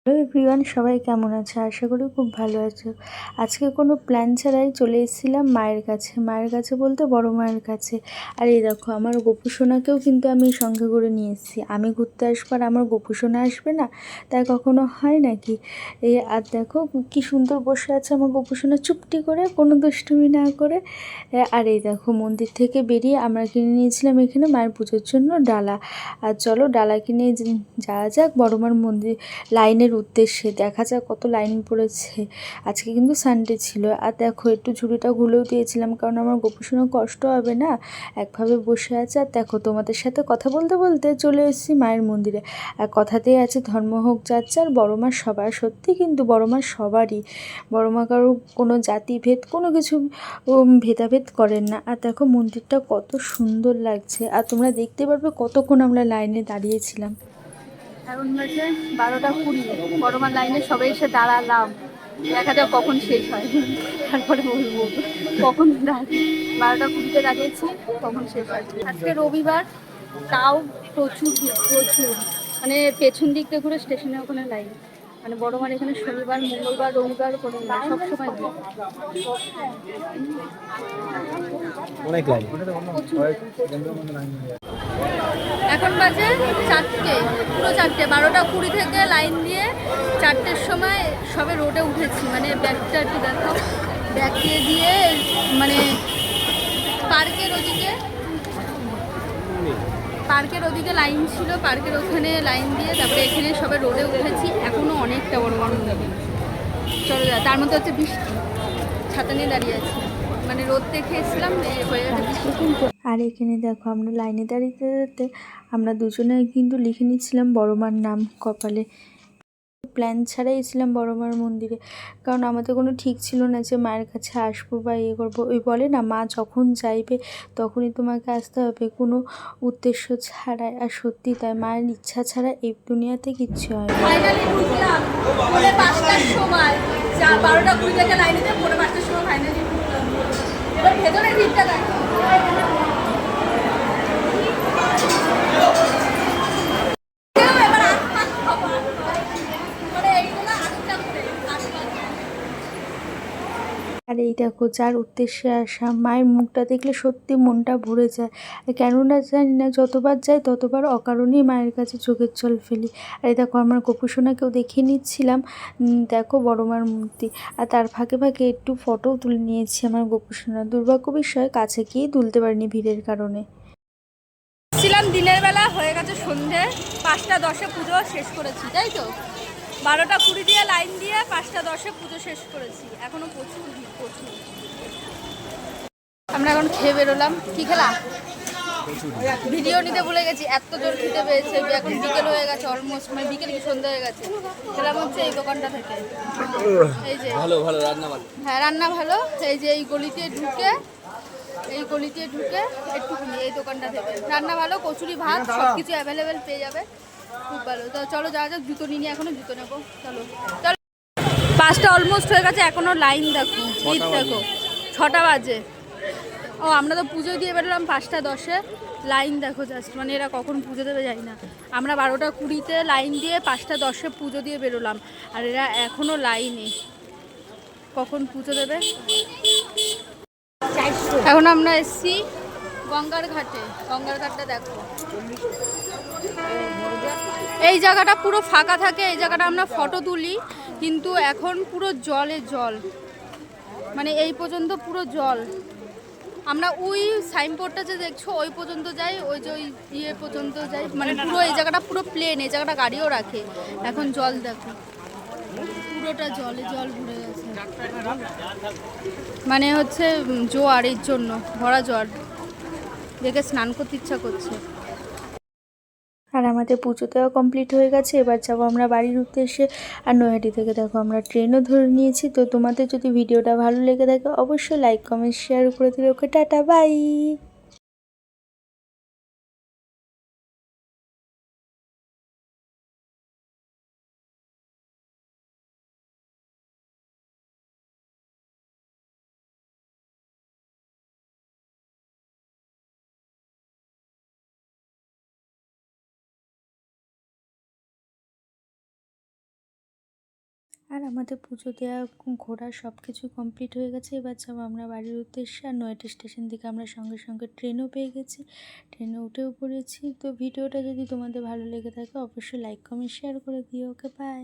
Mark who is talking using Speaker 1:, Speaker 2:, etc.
Speaker 1: Hello everyone, সবাই কেমন আছে? আশা করি খুব ভালো আছো। আজকে কোনো প্ল্যান ছাড়াই চলে এসেছিলাম মায়ের কাছে বলতে বড় মায়ের কাছে। আর এই দেখো, আমার গোপু সোনাকেও কিন্তু আমি সঙ্গে করে নিয়ে এসেছি। আমি ঘুরতে আসবো আর আমার গোপু সোনা আসবে না, তাই কখনো হয় নাকি? এই আর দেখো কি সুন্দর বসে আছে আমার গোপু সোনা, চুপটি করে, কোনো দুষ্টুমি না করে। আর এই দেখো, মন্দির থেকে বেরিয়ে আমরা কিনে নিয়েছিলাম এখানে মায়ের পুজোর জন্য ডালা। আর চলো ডালা কিনে যাওয়া যাক বড় মার মন্দির লাইনের উদ্দেশ্যে। দেখা যাক কত লাইন পড়েছে। আজকে কিন্তু সানডে ছিল। আর দেখো, একটু ঝুড়িটা খুলেও দিয়েছিলাম, কারণ আমার গোপুসোনা কষ্ট হবে না, একভাবে বসে আছে। আর দেখো, তোমাদের সাথে কথা বলতে বলতে চলে এসেছি মায়ের মন্দিরে। আর কথাতেই আছে ধর্ম হোক যার যার, বড় মা সবার। সত্যি কিন্তু বড় মা সবারই। বড় মা কারো কোনো জাতিভেদ কোনো কিছু ভেদাভেদ করেন না। আর দেখো মন্দিরটা কত সুন্দর লাগছে, আর তোমরা দেখতে পারবে কতক্ষণ আমরা লাইনে দাঁড়িয়েছিলাম।
Speaker 2: এখন বাজে 12টা 20, বড়মার লাইনে সবাই এসে দাঁড়ালাম। দেখা যাক কখন শেষ হয়, তারপরে বলবো কখন 12টা 20-তে দাঁড়িয়েছি, কখন শেষ হয়। আজকে রবিবার, তাও প্রচুর ভিড়, প্রচুর। মানে পেছন দিক দিয়ে ঘুরে স্টেশনের ওখানে লাইন। মানে বড়মার এখানে শনিবার, মঙ্গলবার, রবিবার করে সবসময় ভিড়।
Speaker 3: অনেক লাইন।
Speaker 2: এখন বাজে 4টে, পুরো 4টে, 12টা 20 থেকে লাইন দিয়ে 4টের সময় সবে রোডে উঠেছি। মানে ব্যাগটা একটু দেখো, ব্যাগ দিয়ে মানে পার্কের ওদিকে লাইন ছিল, পার্কের ওখানে লাইন দিয়ে তারপরে এখানে সবে রোডে উঠেছি। এখনও অনেকটা বড় মন্দির, চলো যা। তার মধ্যে হচ্ছে বৃষ্টি, ছাতা নিয়ে দাঁড়িয়ে আছি। মানে রোদ দেখে এসেছিলাম, হয়ে গেছে বৃষ্টি।
Speaker 1: আর এখানে দেখো, আমরা লাইনে দাঁড়িয়ে দাঁড়াতে আমরা দুজনে কিন্তু লিখে নিচ্ছিলাম বড় মার নাম কপালে। প্ল্যান ছাড়াই ছিলাম বড় মার মন্দিরে, কারণ আমাদের কোনো ঠিক ছিল না যে মায়ের কাছে আসবো বা ইয়ে করবো। ওই বলে না, মা যখন চাইবে তখনই তোমাকে আসতে হবে, কোনো উদ্দেশ্য ছাড়াই। আর সত্যি তাই, মায়ের ইচ্ছা ছাড়া এই দুনিয়াতে কিচ্ছু হয় না।
Speaker 2: ফাইনালি ঢুকলাম, পৌনে 5টার সময়। 12টা 20 থেকে লাইনে দিয়ে পৌনে 5টার সময় ফাইনালি ঢুকলাম। এবার ভেতরে ভিড়টা দেখো।
Speaker 1: আর এই দেখো, যার উদ্দেশ্যে আসা, মায়ের মুখটা দেখলে সত্যি মনটা ভরে যায়। কেননা জানি না, যতবার যাই ততবার অকারণেই মায়ের কাছে চোখের জল ফেলি। আর এই দেখো, আমার গোপুসোনাকেও দেখিয়ে নিচ্ছিলাম, দেখো বড় মার মূর্তি। আর তার ফাঁকে ফাঁকে একটু ফটোও তুলে নিয়েছি আমার গোপুসোনা। দুর্ভাগ্য বিষয়, কাছে গিয়ে তুলতে পারিনি ভিড়ের কারণে।
Speaker 2: ছিলাম দিনের বেলা, হয়ে গেছে সন্ধে। 5টা 10-এ পুজো শেষ করেছি, তাই তো? 12টা 20 দিয়ে লাইন দিয়ে 5টা 10-এ পুজো শেষ করেছি। এখনো প্রচুর ভিড়, প্রচুর। আমরা এখন খেয়ে বেরোলাম। কি খেলাম? ভিডিও নিতে ভুলে গেছি, এত জোর খেতে পেয়েছে। এখন বিকেল হয়ে গেছে অলমোস্ট, মানে বিকেল কি সন্ধ্যা হয়ে গেছে। খেলাম হচ্ছে এই দোকানটা থেকে। এই যে
Speaker 3: ভালো ভালো রান্না ভালো।
Speaker 2: হ্যাঁ, রান্না ভালো। এই যে এই গলিতে ঢুকে একটুখানি এই দোকানটা থেকে রান্না ভালো, কচুরি ভাত সব কিছু অ্যাভেলেবেল পেয়ে যাবে, খুব ভালো। তো চলো যাওয়া যাক, জুতো নিয়ে এখনো জুতো নেবো। চলো চলো। 5টা অলমোস্ট হয়ে গেছে, এখনো লাইন দেখো, ভিড় দেখো। 6টা বাজে। ও, আমরা তো পুজো দিয়ে বেরোলাম 5টা 10-এ। লাইন দেখো জাস্ট, মানে এরা কখন পুজো দেবে জানি না। আমরা 12টা 20-তে লাইন দিয়ে 5টা 10-এ পুজো দিয়ে বেরোলাম, আর এরা এখনো লাইনে, কখন পুজো দেবে। এখন আমরা এসছি গঙ্গার ঘাটে। গঙ্গার ঘাটটা দেখো, এই জায়গাটা পুরো ফাঁকা থাকে, এই জায়গাটা আমরা ফটো তুলি, কিন্তু এখন পুরো জলে জল, মানে এই পর্যন্ত পুরো জল। আমরা ওই সাইনবোর্ডটা যে দেখছো ওই পর্যন্ত যাই, ওই যে ওই ইয়ে পর্যন্ত যাই, মানে পুরো এই জায়গাটা পুরো প্লেন, এই জায়গাটা গাড়িও রাখে। এখন জল দেখো, পুরোটা জলে জল ভরে গেছে, মানে হচ্ছে জোয়ার, এর জন্য ভরা জল দেখে স্নান করতে ইচ্ছা করছে।
Speaker 1: আর আমাদের পুজো দেওয়া কমপ্লিট হয়ে গেছে, এবার যাবো আমরা বাড়ির উদ্দেশ্যে। আর নৈহাটি থেকে দেখো আমরা ট্রেনও ধরে নিয়েছি। তো তোমাদের যদি ভিডিওটা ভালো লেগে থাকে অবশ্যই লাইক কমেন্ট শেয়ার করে দিলে। ওকে, টাটা, বাই। আর আমাদের পুজো দেওয়া ঘোরা সব কিছু কমপ্লিট হয়ে গেছে। এবার যাবো আমরা বাড়ির উদ্দেশ্যে। আর নয়টা স্টেশন থেকে আমরা সঙ্গে সঙ্গে ট্রেনও পেয়ে গেছি, ট্রেনে উঠেও পড়েছি। তো ভিডিওটা যদি তোমাদের ভালো লেগে থাকে অবশ্যই লাইক কমেন্ট শেয়ার করে দিও। Okay bye.